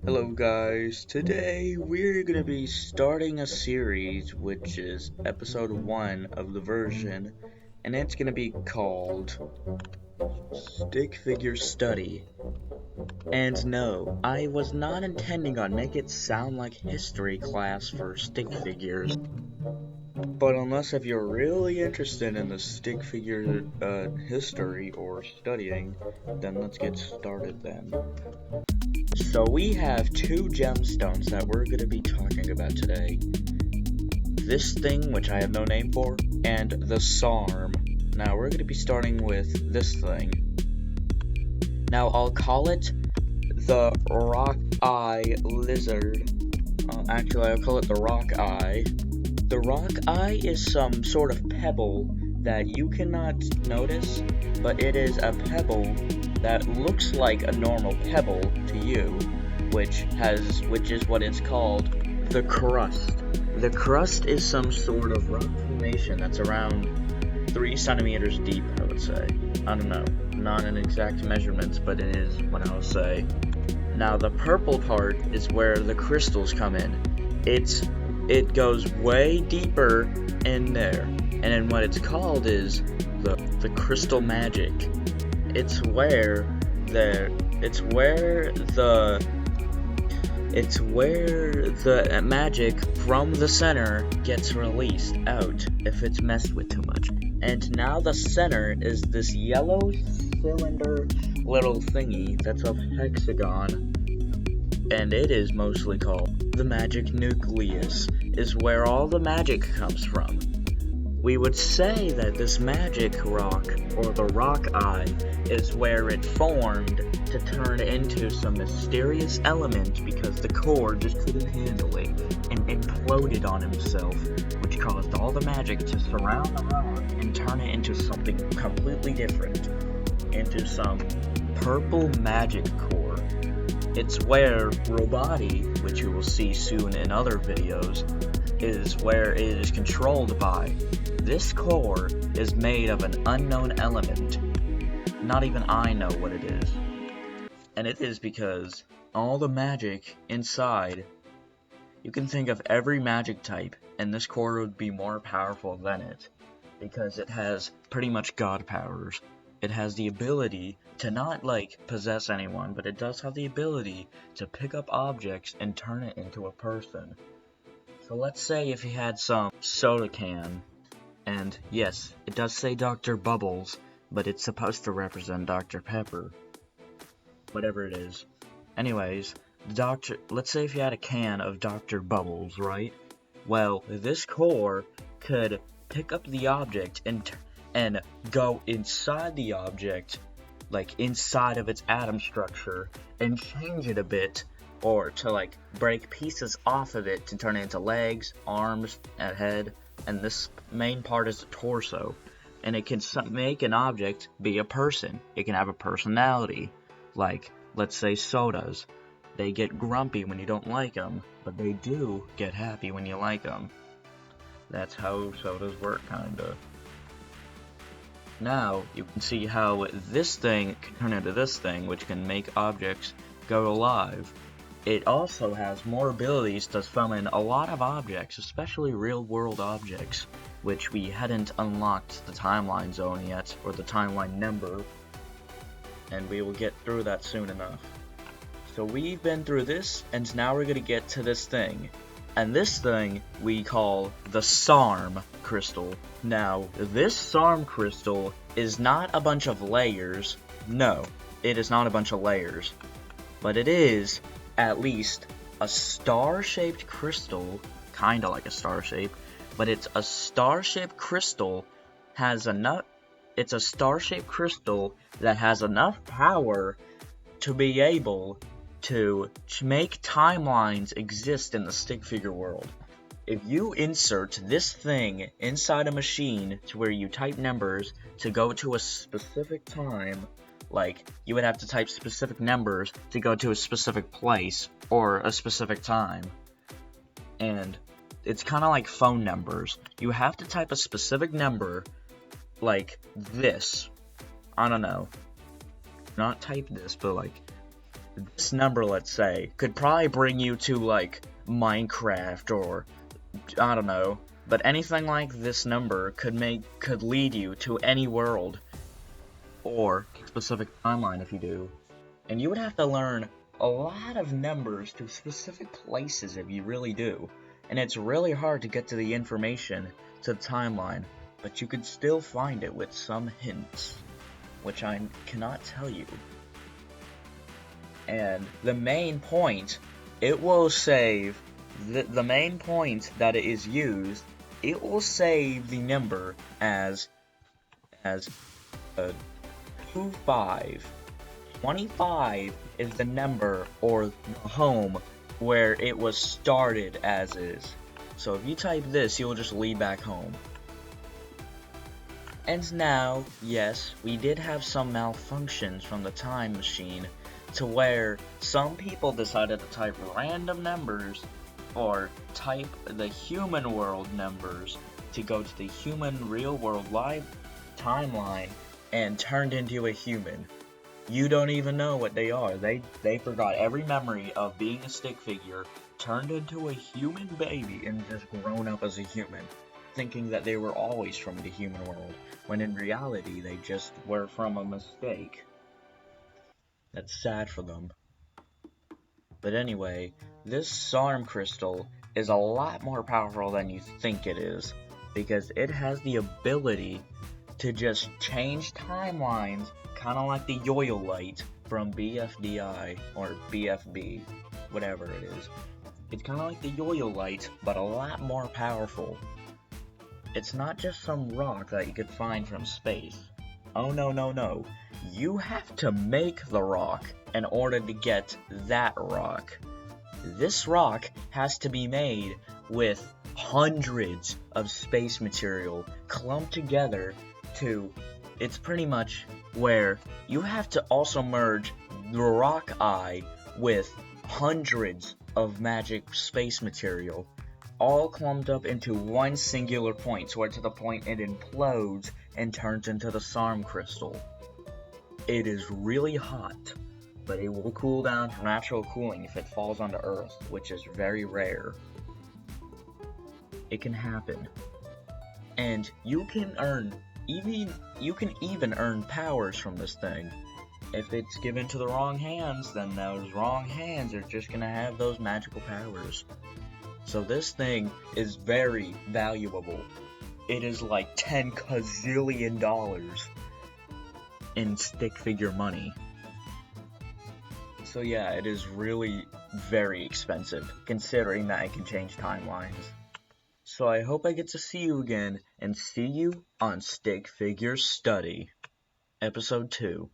Hello guys, today we're going to be starting a series which is episode 1 of the version, and it's going to be called Stickfigure Study. And no, I was not intending on making it sound like history class for stick figures, but unless if you're really interested in the stick figure history or studying, then let's get started then. So we have two gemstones that we're going to be talking about today. This thing, which I have no name for, and the SARM. Now we're going to be starting with this thing. Now I'll call it the Rock Eye Lizard. Actually, I'll call it the Rock Eye. The Rock Eye is some sort of pebble that you cannot notice, but it is a pebble that looks like a normal pebble to you, which is what it's called, the crust. The crust is some sort of rock formation that's around 3 centimeters deep, I would say. I don't know, not an exact measurements, but it is what I will say. Now the purple part is where the crystals come in. It goes way deeper in there, and then what it's called is the crystal magic. It's where the magic from the center gets released out if it's messed with too much. And now the center is this yellow cylinder little thingy that's a hexagon, and it is mostly called the magic nucleus, is where all the magic comes from. We would say that this magic rock, or the Rock Eye, is where it formed to turn into some mysterious element because the core just couldn't handle it and imploded on himself, which caused all the magic to surround the rock and turn it into something completely different, into some purple magic core. It's where Roboti, which you will see soon in other videos, is where it is controlled by. This core is made of an unknown element. Not even I know what it is. And it is because all the magic inside, you can think of every magic type, and this core would be more powerful than it, because it has pretty much god powers. It has the ability to not, possess anyone, but it does have the ability to pick up objects and turn it into a person. So let's say if you had some soda can, and yes, it does say Dr. Bubbles, but it's supposed to represent Dr. Pepper. Whatever it is. Anyways, let's say if you had a can of Dr. Bubbles, right? Well, this core could pick up the object and go inside the object, like inside of its atom structure, and change it a bit, or to break pieces off of it to turn it into legs, arms, and head, and this main part is the torso. And it can make an object be a person. It can have a personality, like, let's say sodas. They get grumpy when you don't like them, but they do get happy when you like them. That's how sodas work, kinda. Now, you can see how this thing can turn into this thing, which can make objects go alive. It also has more abilities to summon a lot of objects, especially real-world objects, which we hadn't unlocked the timeline zone yet, or the timeline number, and we will get through that soon enough. So we've been through this, and now we're gonna get to this thing. And this thing we call the SARM crystal. Now, this SARM crystal is not a bunch of layers. No, it is not a bunch of layers. But it is at least a star-shaped crystal, kinda like a star shape, but it's a star-shaped crystal it's a star-shaped crystal that has enough power to be able to make timelines exist in the stick figure world. If you insert this thing inside a machine to where you type numbers to go to a specific time, you would have to type specific numbers to go to a specific place or a specific time. And it's kind of like phone numbers. You have to type a specific number like this. I don't know. Not type this, but this number, let's say, could probably bring you to, like, Minecraft or, I don't know, but anything like this number could lead you to any world, or a specific timeline if you do. And you would have to learn a lot of numbers to specific places if you really do. And it's really hard to get to the information to the timeline, but you could still find it with some hints, which I cannot tell you. And the main point, it will save, the main point that it is used, it will save the number as 25. 25 is the number or the home where it was started as is. So if you type this, you'll just lead back home. And now, yes, we did have some malfunctions from the time machine to where some people decided to type random numbers or type the human world numbers to go to the human real world live timeline and turned into a human. You don't even know what they are. They forgot every memory of being a stick figure, turned into a human baby, and just grown up as a human, thinking that they were always from the human world, when in reality they just were from a mistake. That's sad for them. But anyway, this SARM crystal is a lot more powerful than you think it is, because it has the ability to just change timelines, kind of like the Yo-Yo light from BFDI, or BFB, whatever it is. It's kind of like the Yo-Yo light, but a lot more powerful. It's not just some rock that you could find from space. Oh no, no, no. You have to make the rock in order to get that rock. This rock has to be made with hundreds of space material clumped together to... It's pretty much where you have to also merge the rock eye with hundreds of magic space material, all clumped up into one singular point, where to the point it implodes and turns into the SARM crystal. It is really hot, but it will cool down from natural cooling if it falls onto Earth, which is very rare. It can happen. And you can even earn powers from this thing. If it's given to the wrong hands, then those wrong hands are just gonna have those magical powers. So this thing is very valuable. It is like 10 gazillion dollars in stick figure money. So yeah, it is really very expensive, considering that it can change timelines. So I hope I get to see you again, and see you on Stick Figure Study, Episode 2.